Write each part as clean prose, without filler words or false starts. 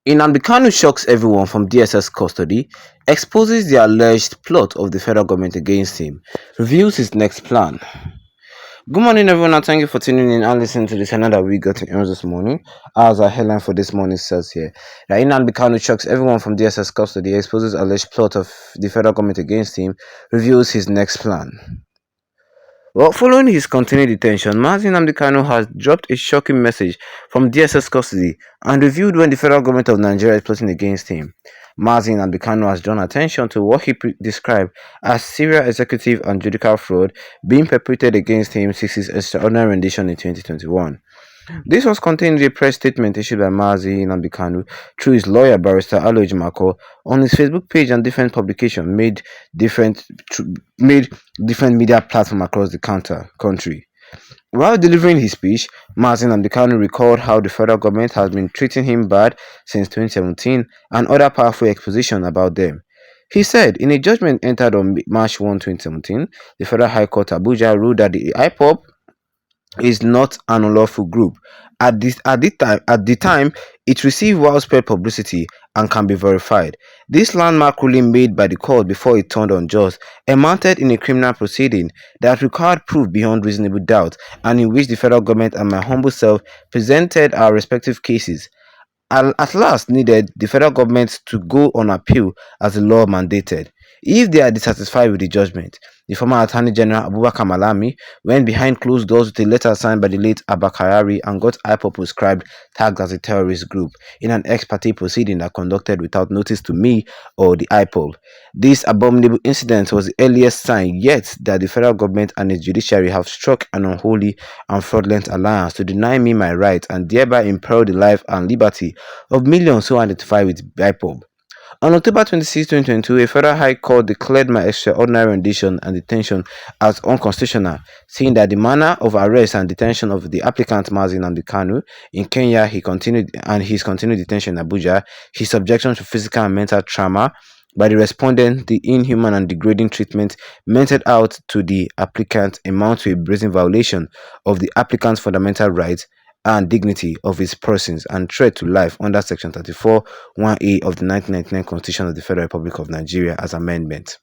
Nnamdi Kanu shocks everyone from DSS custody, exposes the alleged plot of the federal government against him, reveals his next plan. Good morning, everyone, and thank you for tuning in and listening to this channel that we got to news this morning. As our headline for this morning says here, that Nnamdi Kanu shocks everyone from DSS custody, exposes alleged plot of the federal government against him, reveals his next plan. Well, following his continued detention, Nnamdi Kanu has dropped a shocking message from DSS custody and revealed when the federal government of Nigeria is plotting against him. Nnamdi Kanu has drawn attention to what he described as serial executive and judicial fraud being perpetrated against him since his extraordinary rendition in 2021. This was contained in a press statement issued by Nnamdi Kanu through his lawyer Barrister Alo Ejimako on his Facebook page, and different publications made different media platforms across the country. While delivering his speech, Nnamdi Kanu recalled how the federal government has been treating him bad since 2017 and other powerful exposition about them. He said, in a judgment entered on March 1, 2017, the Federal High Court Abuja ruled that the IPOB is not an unlawful group. At the time, it received widespread publicity and can be verified. This landmark ruling made by the court before it turned unjust amounted in a criminal proceeding that required proof beyond reasonable doubt, and in which the federal government and my humble self presented our respective cases. At last needed the federal government to go on appeal as the law mandated. If they are dissatisfied with the judgment, the former Attorney General Abubakar Malami went behind closed doors with a letter signed by the late Abba Kyari and got IPOB prescribed, tagged as a terrorist group, in an ex parte proceeding that conducted without notice to me or the IPOB. This abominable incident was the earliest sign yet that the federal government and its judiciary have struck an unholy and fraudulent alliance to deny me my rights and thereby imperil the life and liberty of millions who identify with IPOB. On October 26, 2022, a federal high court declared my extraordinary rendition and detention as unconstitutional, saying that the manner of arrest and detention of the applicant Nnamdi Kanu in Kenya, his continued detention in Abuja, his subjection to physical and mental trauma by the respondent, the inhuman and degrading treatment meted out to the applicant amount to a brazen violation of the applicant's fundamental rights and dignity of his persons and threat to life under Section 34(1)(a) of the 1999 Constitution of the Federal Republic of Nigeria as amendment.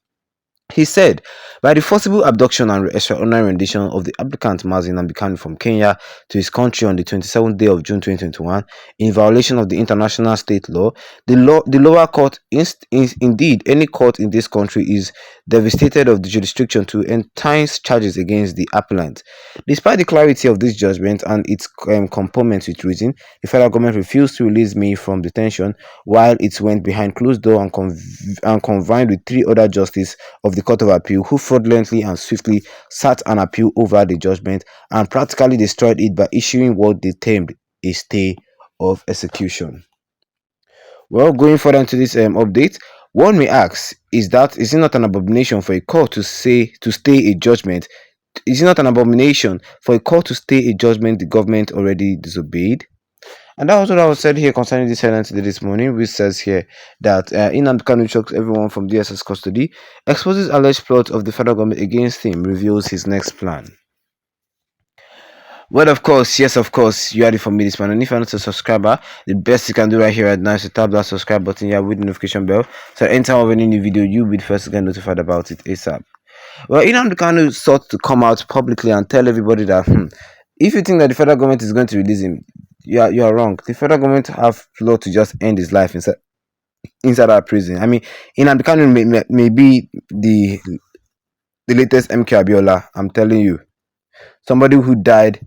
He said, by the forcible abduction and extraordinary rendition of the applicant Nnamdi Kanu from Kenya to his country on the 27th day of June 2021, in violation of the international state law, the lower court, indeed any court in this country, is devastated of the jurisdiction to entertain charges against the appellant. Despite the clarity of this judgment and its components with reason, the federal government refused to release me from detention while it went behind closed door and convened with 3 other justices of the Court of Appeal, who fraudulently and swiftly sat an appeal over the judgment and practically destroyed it by issuing what they termed a stay of execution. Well, going further into this update, one may ask, is it not an abomination for a court to stay a judgment? Is it not an abomination for a court to stay a judgment the government already disobeyed? And that was what I was said here concerning this headline today this morning, which says here that Nnamdi Kanu shocks everyone from DSS custody, exposes alleged plot of the federal government against him, reveals his next plan. Well, of course, yes, of course, you are it for me this morning. And if you're not a subscriber, the best you can do right here right now is to tap that subscribe button here with the notification bell, so anytime of any new video, you'll be the first to get notified about it ASAP. Well, Nnamdi Kanu sought to come out publicly and tell everybody that if you think that the federal government is going to release him, you are wrong. The federal government have plot to just end his life inside our prison. I mean, Nnamdi Kanu may be the latest MK Abiola. I'm telling you, somebody who died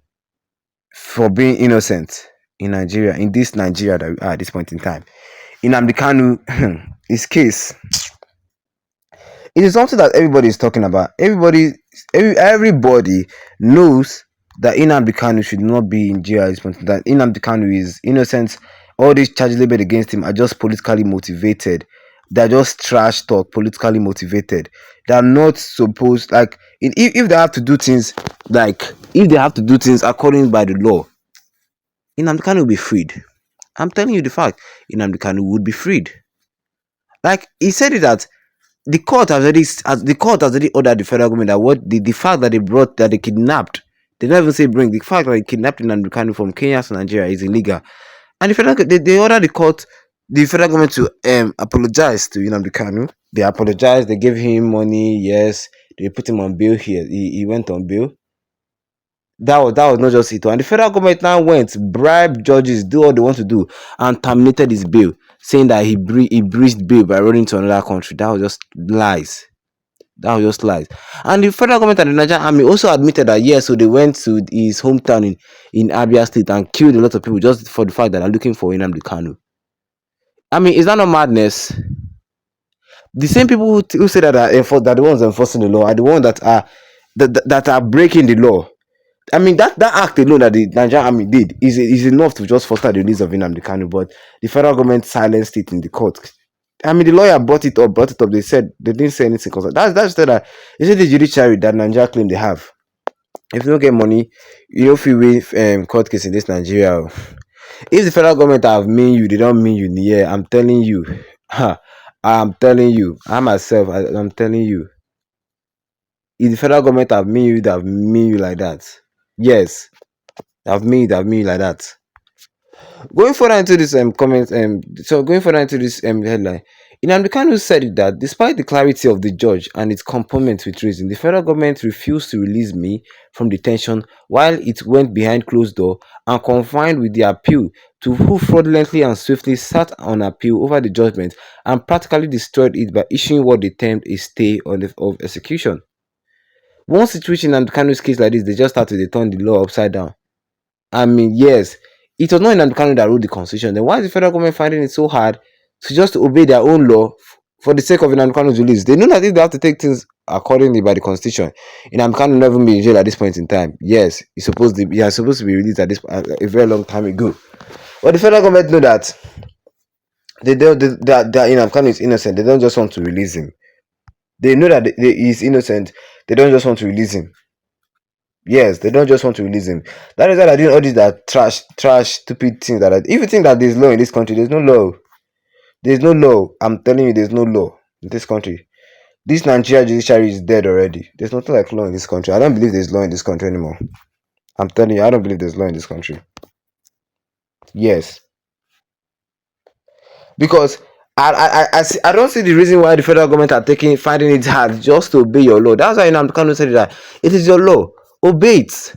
for being innocent in Nigeria, in this Nigeria that we are at this point in time. Nnamdi Kanu, his case, it is something that everybody is talking about. Everybody knows that Nnamdi Kanu should not be in jail at this point. That Nnamdi Kanu is innocent. All these charges labeled against him are just politically motivated. They're just trash talk, politically motivated. They're not supposed, like, if they have to do things, according by the law, Nnamdi Kanu will be freed. I'm telling you the fact, Nnamdi Kanu would be freed. Like, he said it that the court has already ordered the federal government that the fact that they kidnapped, they never say bring, the fact that they kidnapped Nnamdi Kanu from Kenya to Nigeria is illegal. And the federal, they ordered the court the federal government to apologize to Nnamdi Kanu. They apologized. They gave him money. Yes, they put him on bail. He went on bail. That was not just it. And the federal government now went bribe judges, do all they want to do, and terminated his bail, saying that he breached bail by running to another country. That was just lies. That was just lies. And the federal government and the Nigerian army also admitted that yes, so they went to his hometown in Abia State and killed a lot of people just for the fact that they're looking for Nnamdi Kanu. I mean, is that not madness? The same people who say that that the ones enforcing the law are the ones that are breaking the law. I mean, that act alone that the Nigerian army did is enough to just foster the release of Nnamdi Kanu, but the federal government silenced it in the court. I mean, the lawyer brought it up. They said they didn't say anything. Cause that's that. Is it the judiciary that Nigeria claim they have? If you don't get money, you don't feel with court case in this Nigeria. If the federal government have mean you, they don't mean you. Yeah, I'm telling you. I'm telling you. I'm telling you. If the federal government have mean you, they have mean you like that. Yes, they have mean you like that. Going further into this going further into this headline, Nnamdi Kanu said that despite the clarity of the judge and its components with reason, the federal government refused to release me from detention while it went behind closed door and confined with the appeal to who fraudulently and swiftly sat on appeal over the judgment and practically destroyed it by issuing what they termed a stay of execution. One situation in Nnamdi Kanu's case like this, they just start to turn the law upside down. I mean, yes, it was not Nnamdi Kanu that wrote the constitution. Then why is the federal government finding it so hard to just obey their own law for the sake of Nnamdi Kanu's release? They know that if they have to take things accordingly by the constitution, Nnamdi Kanu will never be in jail at this point in time. Yes, he supposed to be released at this a very long time ago. But the federal government know that that Nnamdi Kanu is innocent. They don't just want to release him. They know that he is innocent. They don't just want to release him. Yes, they don't just want to release him. That is why they're doing all these that trash, stupid things. If you think that there's law in this country, there's no law. There's no law. I'm telling you, there's no law in this country. This Nigeria judiciary is dead already. There's nothing like law in this country. I don't believe there's law in this country anymore. I'm telling you, I don't believe there's law in this country. Yes, because I don't see the reason why the federal government are finding it hard just to obey your law. That's why I'm kind of saying that it is your law. Obey it.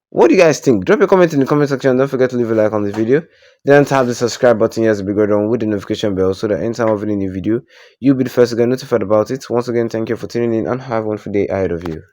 What do you guys think? Drop a comment in the comment section. Don't forget to leave a like on this video. Then tap the subscribe button here to be great on with the notification bell so that anytime I have a new video, you'll be the first to get notified about it. Once again, thank you for tuning in and have a wonderful day ahead of you.